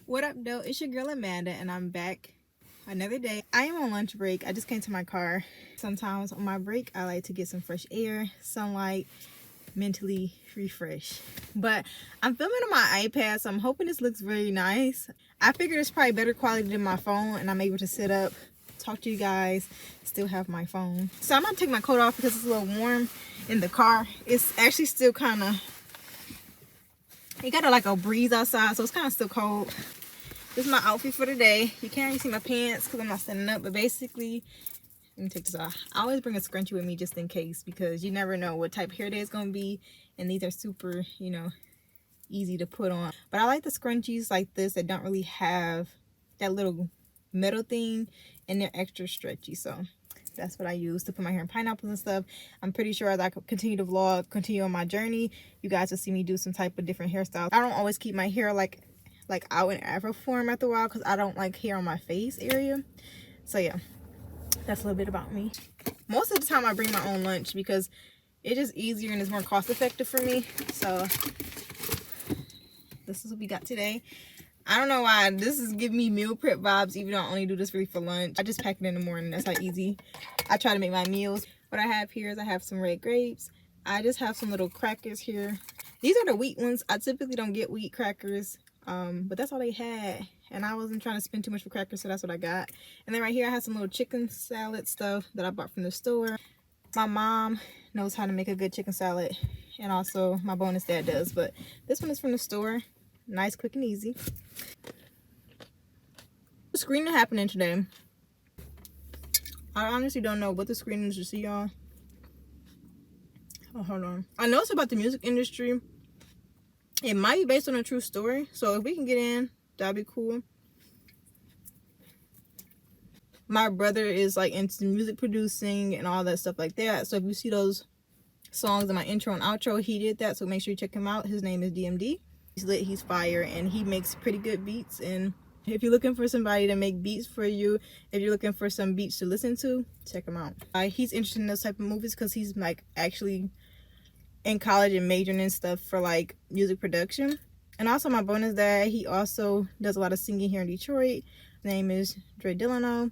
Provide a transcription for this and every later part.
What up, though? It's your girl Amanda, and I'm back another day. I am on lunch break. I just came to my car. Sometimes on my break, I like to get some fresh air, sunlight, mentally refresh. But I'm filming on my iPad, so I'm hoping this looks very nice. I figured it's probably better quality than my phone, and I'm able to sit up, talk to you guys, still have my phone. So I'm gonna take my coat off because it's a little warm in the car. It's actually still kind of, it got like a breeze outside, so it's kind of still cold. This is my outfit for the day. You can't really see my pants because I'm not standing up, but basically, let me take this off. I always bring a scrunchie with me just in case because you never know what type of hair day it's going to be, and these are super, you know, easy to put on. But I like the scrunchies like this that don't really have that little metal thing, and they're extra stretchy, so that's what I use to put my hair in pineapples and stuff. I'm pretty sure as I continue to vlog, continue on my journey, you guys will see me do some type of different hairstyles. I don't always keep my hair like out in afro form after a while because I don't like hair on my face area. So yeah, that's a little bit about me. Most of the time I bring my own lunch because it's just easier and it's more cost effective for me. So this is what we got today. I don't know why this is giving me meal prep vibes, even though I only do this really for lunch. I just pack it in the morning. That's how easy I try to make my meals. What I have here is I have some red grapes. I just have some little crackers here. These are the wheat ones. I typically don't get wheat crackers, but that's all they had, and I wasn't trying to spend too much for crackers, so that's what I got. And then right here I have some little chicken salad stuff that I bought from the store. My mom knows how to make a good chicken salad, and also my bonus dad does, but this one is from the store. Nice, quick, and easy. The screening happening today. I honestly don't know what the screening is to see, y'all. Oh, hold on. I know it's about the music industry. It might be based on a true story, so if we can get in, that'd be cool. My brother is like into music producing and all that stuff like that, so if you see those songs in my intro and outro, he did that, so make sure you check him out. His name is DMD. He's lit, he's fire, and he makes pretty good beats. And if you're looking for somebody to make beats for you, if you're looking for some beats to listen to, check him out. He's interested in those type of movies because he's like actually in college and majoring and stuff for like music production. And also my bonus dad, he also does a lot of singing here in Detroit. His name is Dre Delano.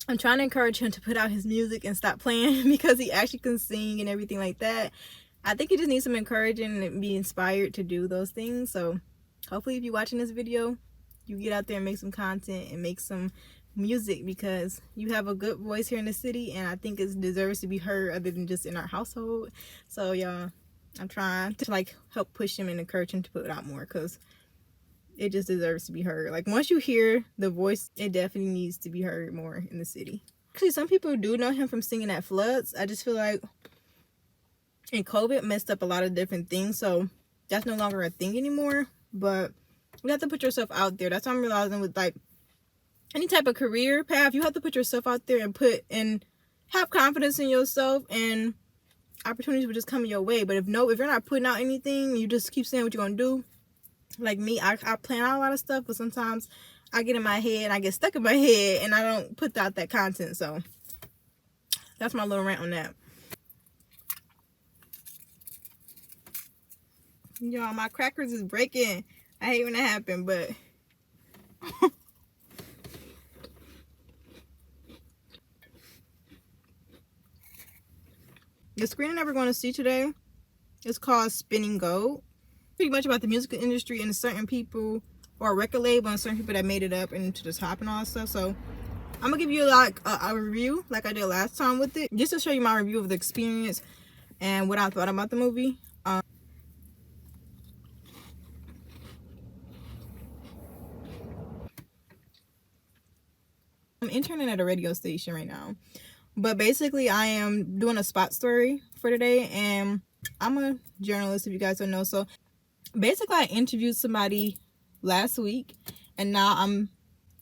I'm trying to encourage him to put out his music and stop playing because he actually can sing and everything like that. I think he just needs some encouraging and be inspired to do those things. So hopefully if you're watching this video, you get out there and make some content and make some music, because you have a good voice here in the city, and I think it deserves to be heard other than just in our household. So y'all, I'm trying to like help push him and encourage him to put it out more, because it just deserves to be heard. Like once you hear the voice, it definitely needs to be heard more in the city. Actually, some people do know him from singing at floods. I just feel like and COVID messed up a lot of different things, so that's no longer a thing anymore. But you have to put yourself out there. That's what I'm realizing with like any type of career path. You have to put yourself out there and have confidence in yourself, and opportunities will just come your way. But if you're not putting out anything, you just keep saying what you're gonna do. Like me, I plan out a lot of stuff, but sometimes I get in my head and I get stuck in my head and I don't put out that content. So that's my little rant on that. Y'all, my crackers is breaking. I hate when that happens, but the screening that we're going to see today is called Spinning Gold. Pretty much about the music industry and certain people, or a record label, and certain people that made it up into the top and all that stuff. So I'm gonna give you like a review like I did last time with it, just to show you my review of the experience and what I thought about the movie. I'm interning at a radio station right now, but basically I am doing a spot story for today, and I'm a journalist, if you guys don't know. So basically I interviewed somebody last week, and now I'm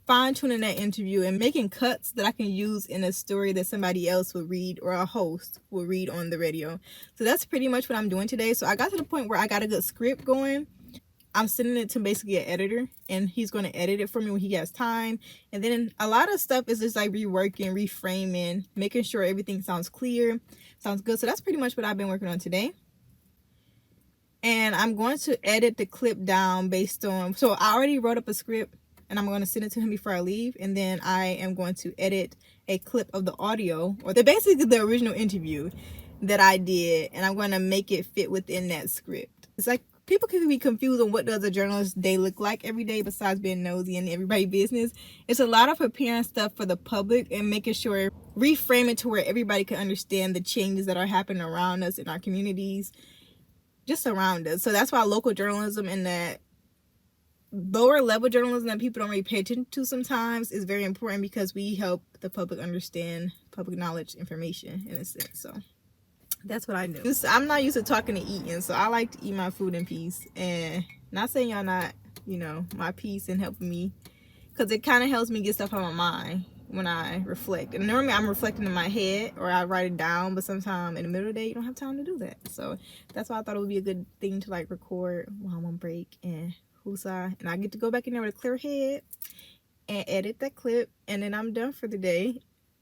fine-tuning that interview and making cuts that I can use in a story that somebody else would read, or a host will read on the radio. So that's pretty much what I'm doing today. So I got to the point where I got a good script going. I'm sending it to basically an editor, and he's going to edit it for me when he has time. And then a lot of stuff is just like reworking, reframing, making sure everything sounds clear, sounds good. So that's pretty much what I've been working on today. And I'm going to edit the clip down based on, so I already wrote up a script, and I'm going to send it to him before I leave. And then I am going to edit a clip of the audio, or basically the original interview that I did, and I'm going to make it fit within that script. It's like people can be confused on what does a journalist day look like every day besides being nosy and everybody's business. It's a lot of preparing stuff for the public and making sure, reframe it to where everybody can understand the changes that are happening around us in our communities, just around us. So that's why local journalism and that lower level journalism that people don't really pay attention to sometimes is very important, because we help the public understand public knowledge information in a sense. So that's what I do. I'm not used to talking and eating, so I like to eat my food in peace. And not saying y'all not, my peace and helping me, because it kind of helps me get stuff on my mind when I reflect. And normally I'm reflecting in my head or I write it down, but sometimes in the middle of the day you don't have time to do that. So that's why I thought it would be a good thing to like record while I'm on break and woosah, and I get to go back in there with a clear head and edit that clip, and then I'm done for the day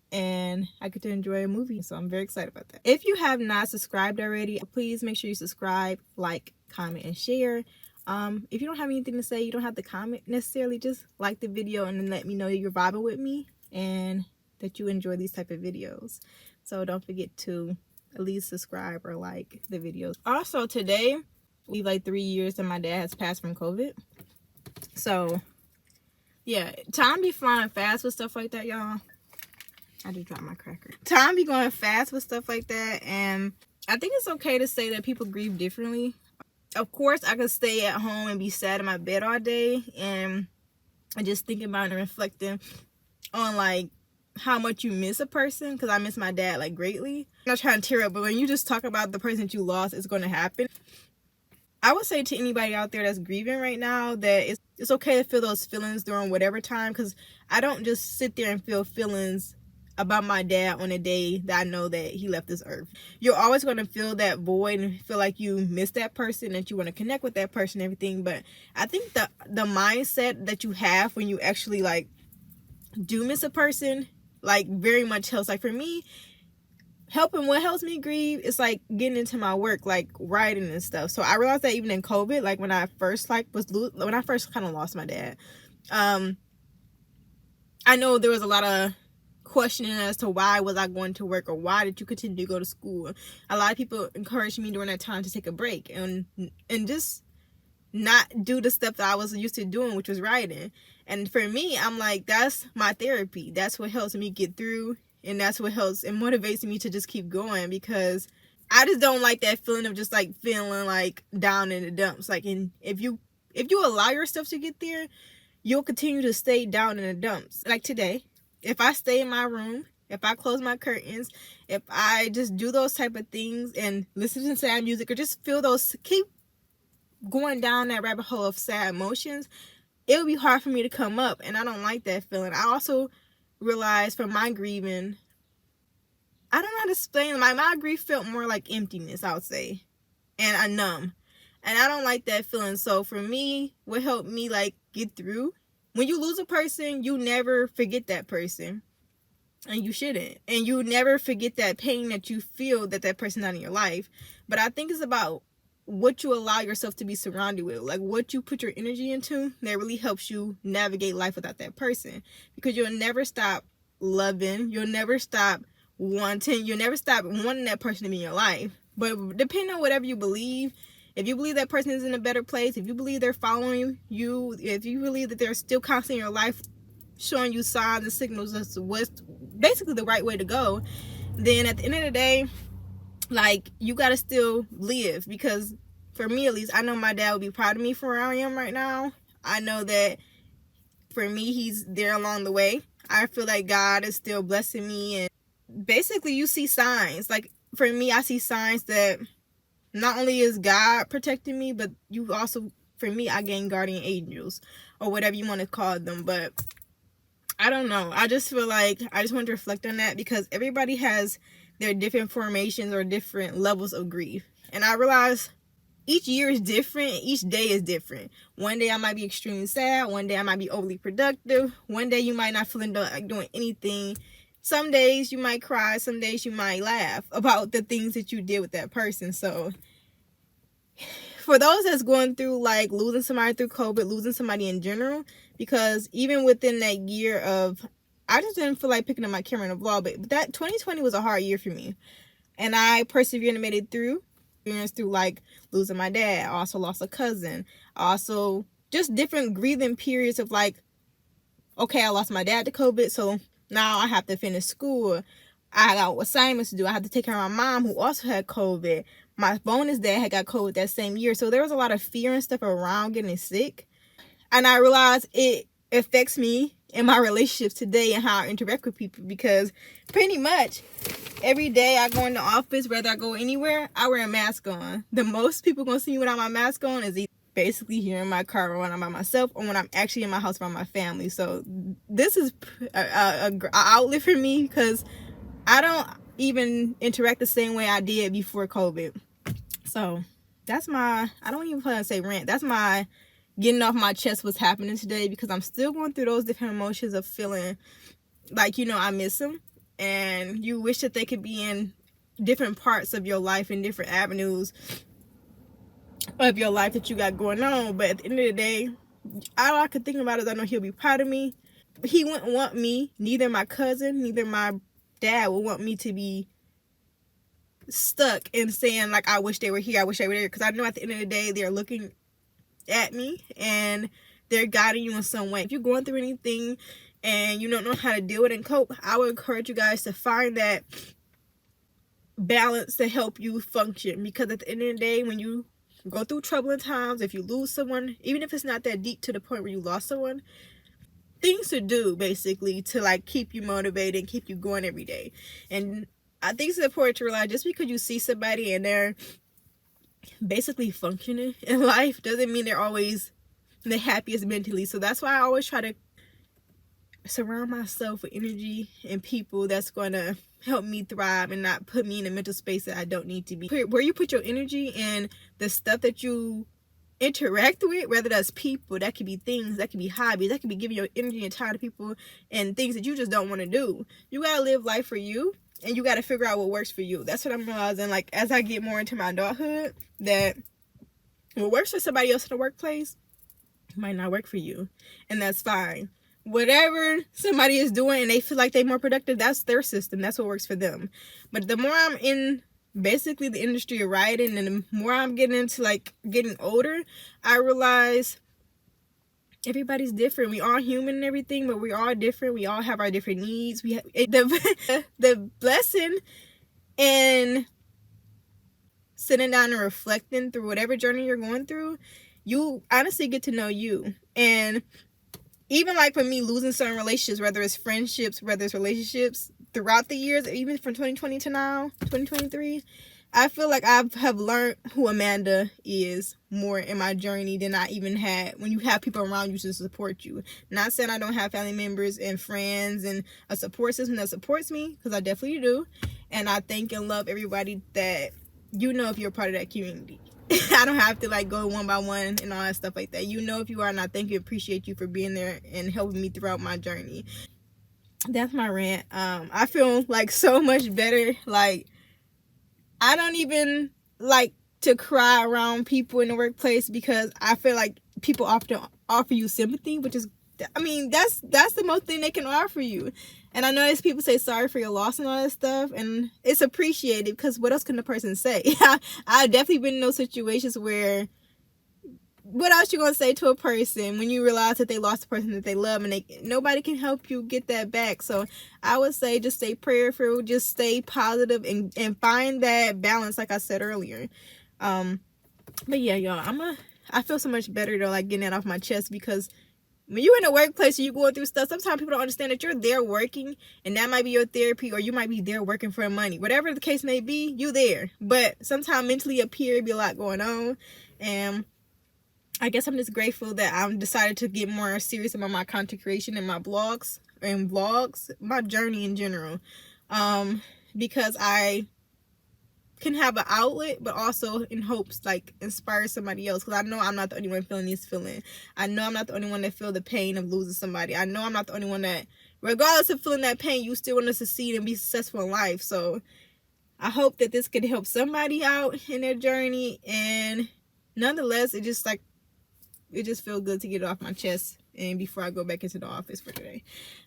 and I get to enjoy a movie. So I'm very excited about that. If you have not subscribed already, please make sure you subscribe, like, comment, and share. If you don't have anything to say, you don't have to comment necessarily. Just like the video and then let me know you're vibing with me and that you enjoy these type of videos. So don't forget to at least subscribe or like the videos. Also today, we like 3 years that my dad has passed from COVID. So yeah, time be flying fast with stuff like that, y'all. I just dropped my cracker. Time be going fast with stuff like that, and I think it's okay to say that people grieve differently. Of course, I could stay at home and be sad in my bed all day and just thinking about and reflecting on like how much you miss a person, because I miss my dad like greatly. I'm not trying to tear up, but when you just talk about the person that you lost, it's going to happen. I would say to anybody out there that's grieving right now that it's okay to feel those feelings during whatever time, because I don't just sit there and feel feelings about my dad on a day that I know that he left this earth. You're always going to feel that void and feel like you miss that person, that you want to connect with that person and everything. But I think the mindset that you have when you actually like do miss a person like very much helps. Like for me, what helps me grieve is like getting into my work, like writing and stuff. So I realized that even in COVID, like when I first kind of lost my dad, I know there was a lot of questioning as to why was I going to work, or why did you continue to go to school. A lot of people encouraged me during that time to take a break and just not do the stuff that I was used to doing, which was writing. And for me, I'm like, that's my therapy. That's what helps me get through, and that's what helps and motivates me to just keep going, because I just don't like that feeling of just like feeling like down in the dumps. Like, and if you allow yourself to get there, you'll continue to stay down in the dumps. Like today, if I stay in my room, if I close my curtains, if I just do those type of things and listen to sad music, or just feel those, keep going down that rabbit hole of sad emotions, it would be hard for me to come up, and I don't like that feeling. I also realized from my grieving, I don't know how to explain, my grief felt more like emptiness, I would say, and a numb, and I don't like that feeling. So for me, what helped me like get through, when you lose a person, you never forget that person, and you shouldn't, and you never forget that pain that you feel that person's not in your life. But I think it's about what you allow yourself to be surrounded with, like what you put your energy into, that really helps you navigate life without that person, because you'll never stop loving, you'll never stop wanting that person to be in your life. But depending on whatever you believe, if you believe that person is in a better place, if you believe they're following you, if you believe that they're still constantly in your life showing you signs and signals as to what's basically the right way to go, then at the end of the day, like, you gotta still live. Because for me, at least, I know my dad would be proud of me for where I am right now. I know that for me, he's there along the way. I feel like God is still blessing me, and basically you see signs. Like for me, I see signs that not only is God protecting me, but you also, for me, I gain guardian angels, or whatever you want to call them. But I don't know, I just feel like I just want to reflect on that, because everybody has their different formations or different levels of grief. And I realize each year is different. Each day is different. One day I might be extremely sad. One day I might be overly productive. One day you might not feel like doing anything. Some days you might cry. Some days you might laugh about the things that you did with that person. So for those that's going through like losing somebody through COVID, losing somebody in general, because even within that year of, I just didn't feel like picking up my camera and a vlog, but that 2020 was a hard year for me. And I persevered and made it through like losing my dad. I also lost a cousin. Also just different grieving periods of like, okay, I lost my dad to COVID, so now I have to finish school. I got assignments to do. I have to take care of my mom who also had COVID. My bonus dad had got COVID that same year. So there was a lot of fear and stuff around getting sick. And I realized it affects me in my relationships today and how I interact with people, because pretty much every day I go in the office, whether I go anywhere, I wear a mask on. The most people gonna see me without my mask on is basically here in my car when I'm by myself or when I'm actually in my house by my family. So this is a outlet for me, because I don't even interact the same way I did before COVID. So that's my, I don't even plan to say rant. That's my getting off my chest what's happening today, because I'm still going through those different emotions of feeling like, you know, I miss them and you wish that they could be in different parts of your life and different avenues of your life that you got going on. But at the end of the day, all I could think about is I know he'll be proud of me. He wouldn't want me, neither my cousin, neither my dad would want me to be stuck and saying like, I wish they were here, I wish they were there, because I know at the end of the day they're looking at me and they're guiding you in some way. If you're going through anything and you don't know how to deal with it and cope, I would encourage you guys to find that balance to help you function, because at the end of the day, when you go through troubling times, if you lose someone, even if it's not that deep to the point where you lost someone, things to do basically to like keep you motivated and keep you going every day. And I think it's important to realize just because you see somebody and they're basically functioning in life doesn't mean they're always the happiest mentally. So that's why I always try to surround myself with energy and people that's going to help me thrive and not put me in a mental space that I don't need to be. Where you put your energy and the stuff that you interact with, whether that's people, that could be things, that could be hobbies, that could be giving your energy and time to people and things that you just don't want to do. You got to live life for you, and you got to figure out what works for you. That's what I'm realizing, like, as I get more into my adulthood, that what works for somebody else in the workplace might not work for you, and that's fine. Whatever somebody is doing and they feel like they're more productive, that's their system, that's what works for them. But the more I'm in basically the industry of writing, and the more I'm getting into like getting older, I realize everybody's different. We are human and everything, but we are different. We all have our different needs. We have the blessing in sitting down and reflecting through whatever journey you're going through. You honestly get to know you. And even like for me, losing certain relationships, whether it's friendships, whether it's relationships throughout the years, even from 2020 to now, 2023, I feel like I have learned who Amanda is more in my journey than I even had when you have people around you to support you. Not saying I don't have family members and friends and a support system that supports me, because I definitely do. And I thank and love everybody that, you know, if you're a part of that community. I don't have to like go one by one and all that stuff like that. You know if you are, and I thank you, appreciate you for being there and helping me throughout my journey. That's my rant. I feel like so much better. Like, I don't even like to cry around people in the workplace, because I feel like people often offer you sympathy, which is, I mean, that's the most thing they can offer you. And I notice people say sorry for your loss and all that stuff, and it's appreciated, because what else can the person say? I've definitely been in those situations where, what else you gonna say to a person when you realize that they lost a person that they love, and nobody can help you get that back. So I would say just stay prayerful, just stay positive, and find that balance, like I said earlier. But yeah, y'all, I feel so much better though, like getting that off my chest, because when you're in a workplace and you're going through stuff, sometimes people don't understand that you're there working, and that might be your therapy, or you might be there working for money. Whatever the case may be, you there. But sometimes mentally up here, be a lot going on. And I guess I'm just grateful that I've decided to get more serious about my content creation and my blogs and vlogs, my journey in general. Because I can have an outlet, but also in hopes like inspire somebody else. Because I know I'm not the only one feeling these feelings. I know I'm not the only one that feel the pain of losing somebody. I know I'm not the only one that, regardless of feeling that pain, you still want to succeed and be successful in life. So I hope that this could help somebody out in their journey. And nonetheless, it just feels good to get it off my chest and before I go back into the office for today.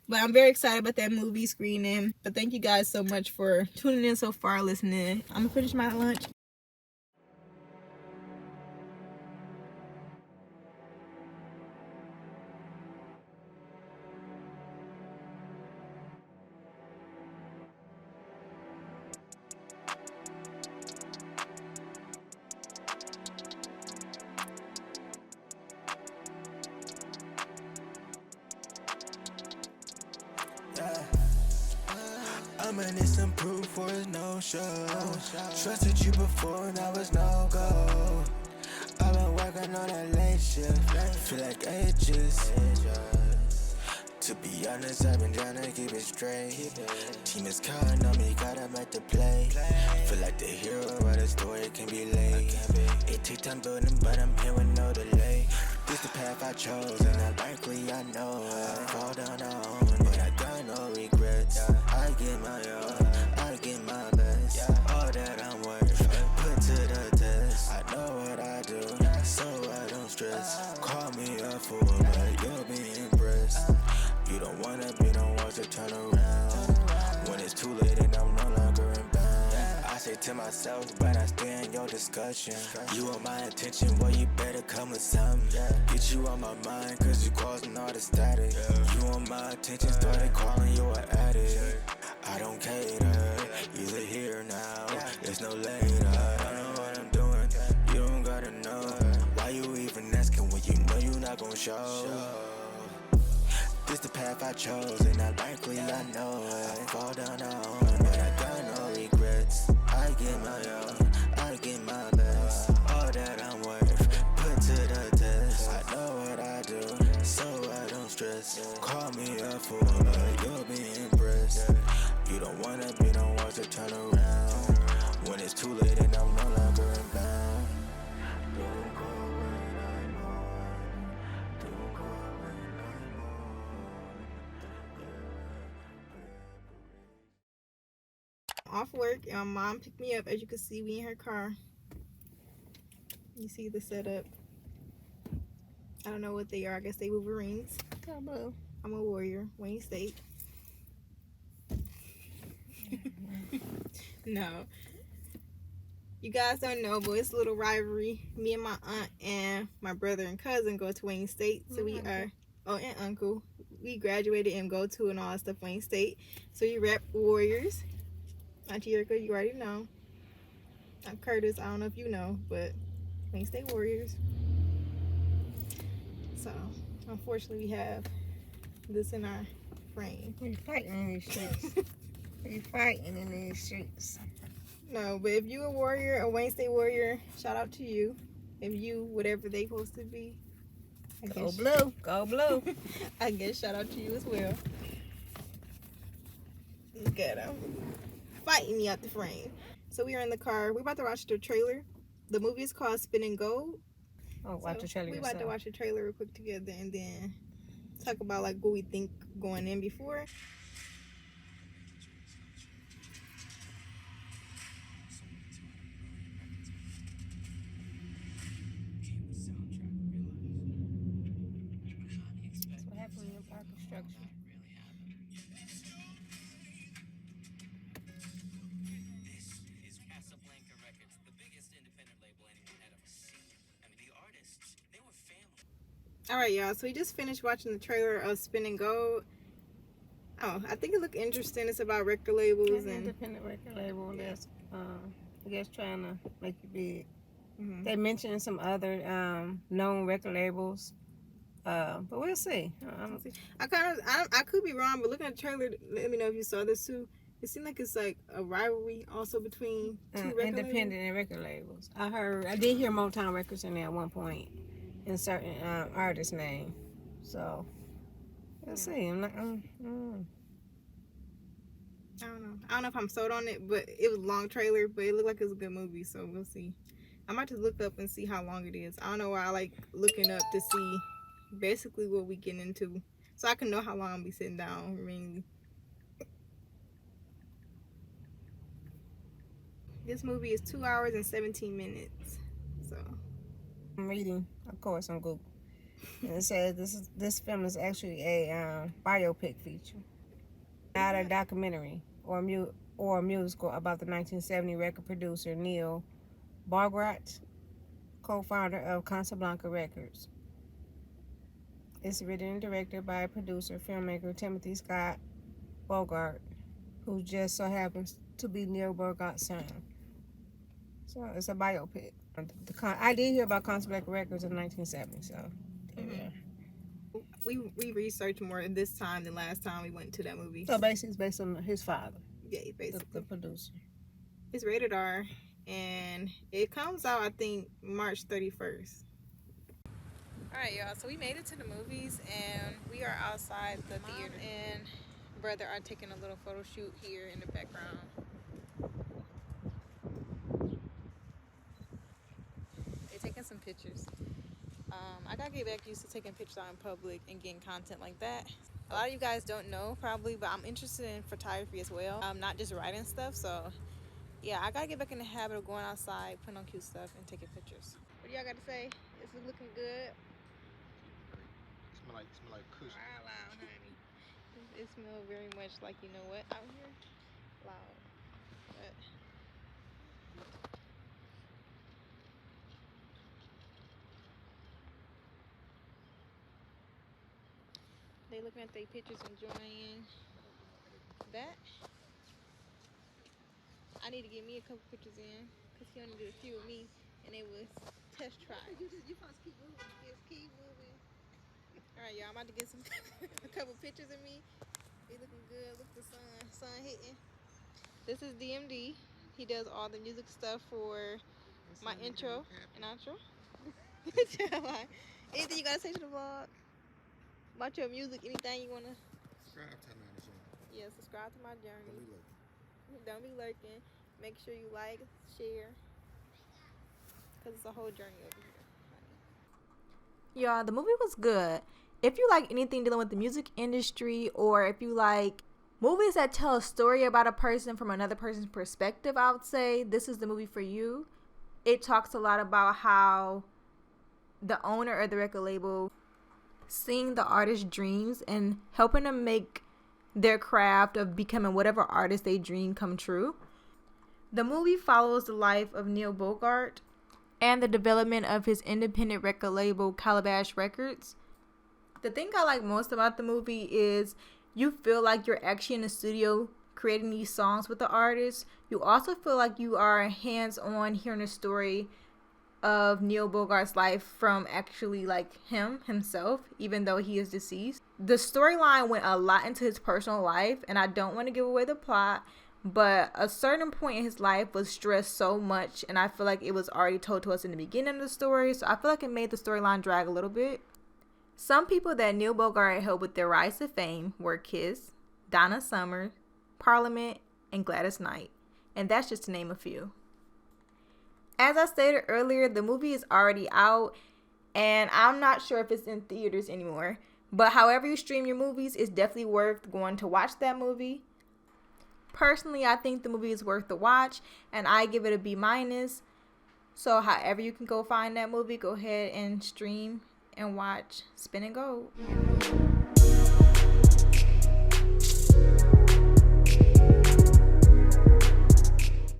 But I'm very excited about that movie screening. But thank you guys so much for tuning in so far, listening. I'm gonna finish my lunch. I'ma need some proof for it's no show. Trusted you before and I was no go. I've been working on that late shift. Feel like ages. To be honest, I've been trying to keep it straight. Team is counting on me, gotta make the play. Feel like the hero, but the story can be late. It takes time building, but I'm here with no delay. This the path I chose, and frankly I know I fall down on own, but I got no regrets. I get my all, I get my best. All that I'm worth, put to the test. I know what I do, so I don't stress. Call me a fool, but you'll be impressed. You don't wanna be the ones to turn around. When it's too late and I'm no longer in bound. I say to myself, but I stay in your discussion. You want my attention, well you better come with something. Get you on my mind, cause you causing all the static. You want my attention, started calling you an addict. I don't cater, you're here now, there's no later. I know what I'm doing, you don't gotta know. Why you even asking when you know you're not gonna show? This the path I chose, and frankly I know I fall down on, but I got no regrets. I get my all, I get my best. All that I'm worth, put to the test. I know what I do, so I don't stress. Call me a fool, but you'll be impressed. You don't wanna be the ones to turn around. When it's too late and I'm no longer in bound. Don't call when I'm on. Don't call when I'm on. Off work, and my mom picked me up. As you can see, we in her car. You see the setup. I don't know what they are. I guess they Wolverines. I'm a Warrior. Wayne State. No. You guys don't know, but it's a little rivalry. Me and my aunt and my brother and cousin go to Wayne State. So we are, and uncle. We graduated and go to and all that stuff Wayne State. So we rep Warriors. Auntie Erica, you already know. Curtis, I don't know if you know, but Wayne State Warriors. So, unfortunately, we have this in our frame. We fighting in these streets. We fighting in these streets. No, but if you a Warrior, a Wayne State Warrior, shout out to you. If you, whatever they supposed to be. Go blue. Go blue. I guess shout out to you as well. Look at them. Fighting me out the frame. So we are in the car. We're about to watch the trailer. The movie is called Spin and Gold. Oh, watch the trailer. We about to watch the trailer real quick together and then talk about like what we think going in before. That's what happened when you park construction. Alright, y'all, so we just finished watching the trailer of Spin and Gold. Oh, I think it looked interesting. It's about record labels It's an and independent record label that's, I guess, trying to make it big. Mhm. They mentioned some other known record labels, but we'll see. I could be wrong, but looking at the trailer, let me know if you saw this too. It seemed like it's like a rivalry also between two record independent and record labels. I did hear Motown Records in there at one point in certain artist name. So we'll see. I'm not. I don't know if I'm sold on it, but it was a long trailer, but it looked like it was a good movie, so we'll see. I might just look up and see how long it is. I don't know why I like looking up to see basically what we get into, so I can know how long I'll be sitting down mainly. This movie is 2 hours and 17 minutes. So I'm reading, of course, on Google. And it says this film is actually a biopic feature, not a documentary or a musical about the 1970 record producer Neil Bogart, co-founder of Casablanca Records. It's written and directed by producer filmmaker Timothy Scott Bogart, who just so happens to be Neil Bogart's son. So it's a biopic. I did hear about Casablanca Records in 1970, so yeah. We researched more this time than last time we went to that movie. So basically it's based on his father. Yeah, basically. The producer. It's rated R, and it comes out, I think, March 31st. Alright, y'all, so we made it to the movies, and we are outside the theater, and brother are taking a little photo shoot here in the background. They're taking some pictures. I gotta get back used to taking pictures out in public and getting content like that. A lot of you guys don't know probably, but I'm interested in photography as well. Not just writing stuff, so yeah, I gotta get back in the habit of going outside, putting on cute stuff, and taking pictures. What do y'all got to say? Is it looking good? Smell like cushion. Wow, honey. It smells very much like, you know what, out here? Loud. But they looking at their pictures, enjoying that. I need to get me a couple pictures in, because he only did a few of me, and it was test try. You supposed to keep moving. Just keep moving. Alright, y'all, I'm about to get some a couple pictures of me. They looking good. Look at the sun hitting. This is DMD. He does all the music stuff for my intro and outro. Anything you gotta say to the vlog? About your music, anything you wanna? Subscribe to my channel. Yeah, subscribe to my journey. Don't be looking. Don't be lurking. Make sure you like, share, because it's a whole journey over here. Y'all, the movie was good. If you like anything dealing with the music industry, or if you like movies that tell a story about a person from another person's perspective, I would say this is the movie for you. It talks a lot about how the owner of the record label seeing the artist's dreams and helping them make their craft of becoming whatever artist they dream come true. The movie follows the life of Neil Bogart and the development of his independent record label, Calabash Records. The thing I like most about the movie is you feel like you're actually in the studio creating these songs with the artist. You also feel like you are hands-on hearing the story of Neil Bogart's life from actually like himself, even though he is deceased. The storyline went a lot into his personal life, and I don't want to give away the plot, but a certain point in his life was stressed so much, and I feel like it was already told to us in the beginning of the story, so I feel like it made the storyline drag a little bit. Some people that Neil Bogart helped with their rise to fame were Kiss, Donna Summer, Parliament, and Gladys Knight, and that's just to name a few. As I stated earlier, the movie is already out, and I'm not sure if it's in theaters anymore, but however you stream your movies, it's definitely worth going to watch that movie. Personally, I think the movie is worth the watch, and I give it a B-. So however you can go find that movie, go ahead and stream and watch Spinning Gold.